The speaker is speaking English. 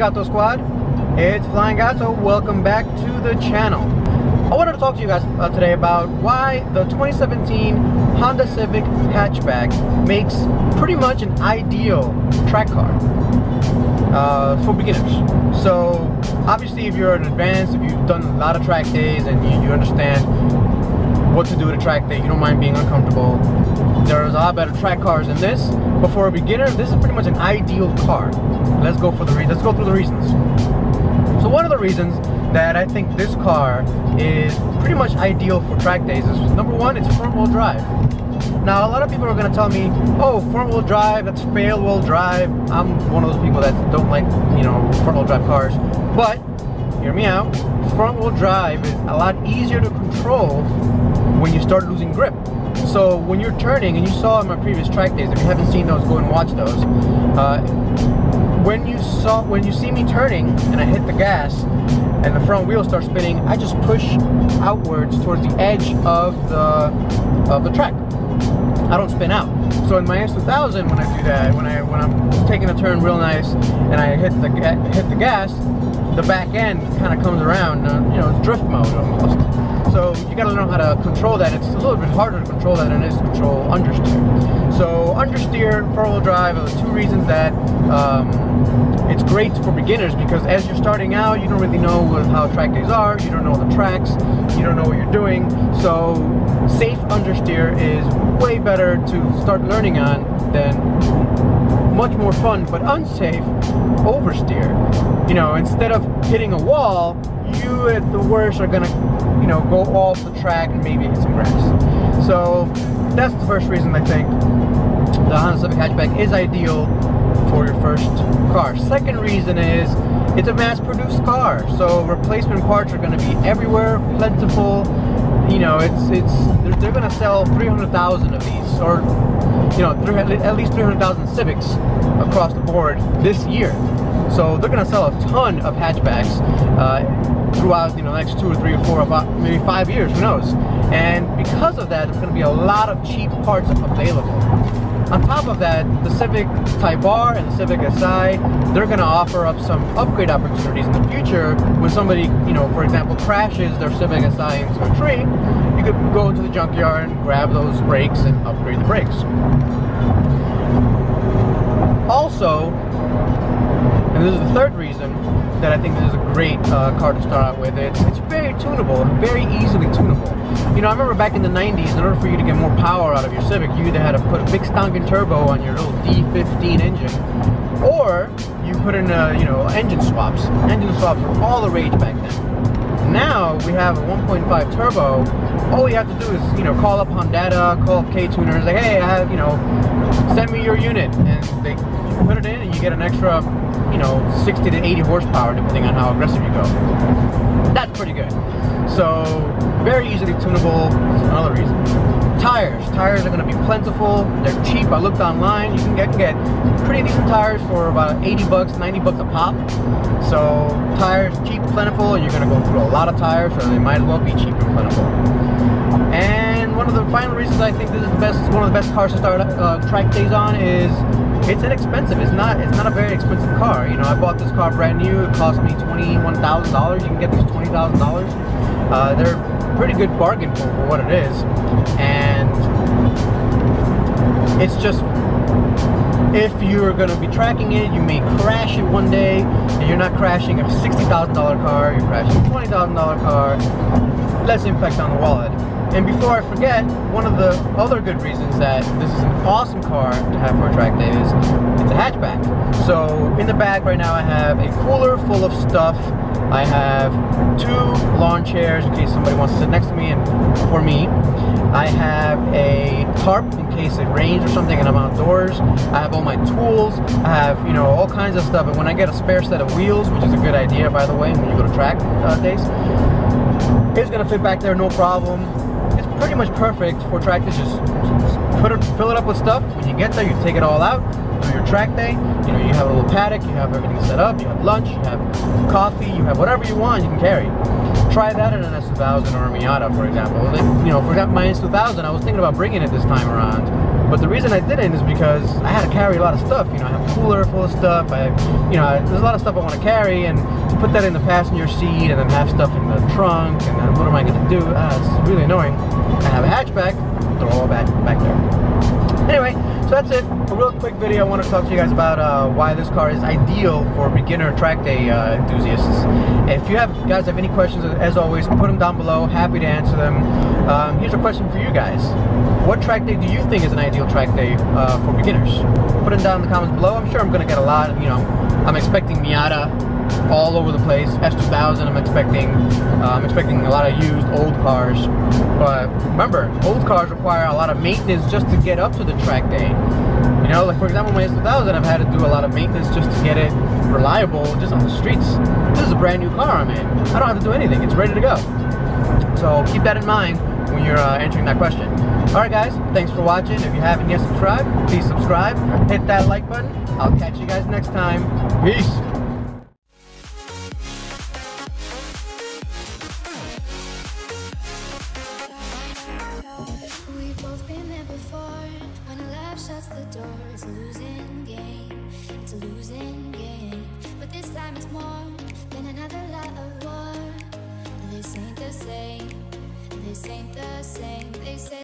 Gato Squad? It's FlyinGato. Welcome back to the channel. I wanted to talk to you guys today about why the 2017 Honda Civic hatchback makes pretty much an ideal track car for beginners. So obviously if you're an advanced, if you've done a lot of track days and you understand what to do at a track day, you don't mind being uncomfortable, there's a lot better track cars than this. But for a beginner, this is pretty much an ideal car. Let's go through the reasons. So one of the reasons that I think this car is pretty much ideal for track days is, number one, it's front-wheel drive. Now, a lot of people are going to tell me, oh, front-wheel drive, that's fail-wheel drive. I'm one of those people that don't like, front-wheel drive cars. But, hear me out, front-wheel drive is a lot easier to control when you start losing grip. So when you're turning, and you saw in my previous track days, if you haven't seen those, go and watch those. When you see me turning and I hit the gas and the front wheel starts spinning, I just push outwards towards the edge of the track. I don't spin out. So in my S2000, when I do that, when I'm taking a turn real nice and I hit the gas, the back end kind of comes around, it's drift mode almost. So you got to know how to control that. It's a little bit harder to control that than it is to control understeer. So understeer, front-wheel drive are the two reasons that it's great for beginners, because as you're starting out, you don't really know how track days are, you don't know the tracks, you don't know what you're doing. So safe understeer is way better to start learning on than much more fun but unsafe oversteer. Instead of hitting a wall, you at the worst are gonna go off the track and maybe hit some grass. So that's the first reason I think the Honda Civic hatchback is ideal for your first car. Second reason is it's a mass-produced car, so replacement parts are going to be everywhere, plentiful. They're going to sell 300,000 of these, or at least 300,000 Civics across the board this year. So they're going to sell a ton of hatchbacks throughout the next 2 or 3 or 4 or maybe 5 years, who knows. And because of that, there's going to be a lot of cheap parts available. On top of that, the Civic Type R and the Civic Si, they're going to offer up some upgrade opportunities in the future. When somebody, for example, crashes their Civic Si into a tree, you could go into the junkyard and grab those brakes and upgrade the brakes. Also, and this is the third reason that I think this is a great car to start out with, it's very tunable, very easily tunable. I remember back in the 90s, in order for you to get more power out of your Civic, you either had to put a big stonking turbo on your little D15 engine, or you put in engine swaps. Engine swaps were all the rage back then. Now we have a 1.5 turbo. All you have to do is call up Honda, call up K-Tuners, like, hey, I have, send me your unit, and they put it in and you get an extra 60 to 80 horsepower depending on how aggressive you go. That's pretty good. So very easily tunable is another reason. Tires are going to be plentiful. They're cheap. I looked online. You can get pretty decent tires for about 80 bucks, 90 bucks a pop. So tires cheap, plentiful, and you're going to go through a lot of tires, so they might as well be cheap and plentiful. And one of the final reasons I think this is one of the best cars to start track days on is it's inexpensive. It's not a very expensive car. I bought this car brand new. It cost me $21,000. You can get these $20,000. They're a pretty good bargain for what it is. And it's just, if you're going to be tracking it, you may crash it one day, and you're not crashing a $60,000 car, you're crashing a $20,000 car. Less impact on the wallet. And before I forget, one of the other good reasons that this is an awesome car to have for a track day is it's a hatchback. So in the back right now I have a cooler full of stuff. I have 2 lawn chairs in case somebody wants to sit next to me and for me. I have a tarp in case it rains or something and I'm outdoors. I have all my tools. I have, all kinds of stuff. And when I get a spare set of wheels, which is a good idea, by the way, when you go to track days, it's gonna fit back there, no problem. It's pretty much perfect for track days. Just fill it up with stuff. When you get there, you take it all out, do your track day. You have a little paddock, you have everything set up, you have lunch, you have coffee, you have whatever you want, you can carry. Try that in an S2000 or a Miata, for example. For example, my S2000, I was thinking about bringing it this time around, But the reason I didn't is because I had to carry a lot of stuff. You know, I have a cooler full of stuff. There's a lot of stuff I want to carry, and to put that in the passenger seat and then have stuff in the trunk, and then what am I going to do? It's really annoying. I have a hatchback, throw all back there. Anyway, so that's it. A real quick video. I want to talk to you guys about why this car is ideal for beginner track day enthusiasts. If you guys have any questions, as always, put them down below. Happy to answer them. Here's a question for you guys. What track day do you think is an ideal track day for beginners? Put it down in the comments below. I'm sure I'm going to get a lot. I'm expecting Miata all over the place. S2000. I'm expecting a lot of used old cars. But remember, old cars require a lot of maintenance just to get up to the track day. You know, like for example, my S2000, I've had to do a lot of maintenance just to get it reliable just on the streets. This is a brand new car I'm in. I don't have to do anything. It's ready to go. So keep that in mind when you're answering that question. Alright guys, thanks for watching. If you haven't yet subscribed, please subscribe. Hit that like button. I'll catch you guys next time. Peace. We've both been there before. When a love shuts the door, it's a losing game. It's a losing game. But this time it's more than another lot of war. This ain't the same. This ain't the same. They say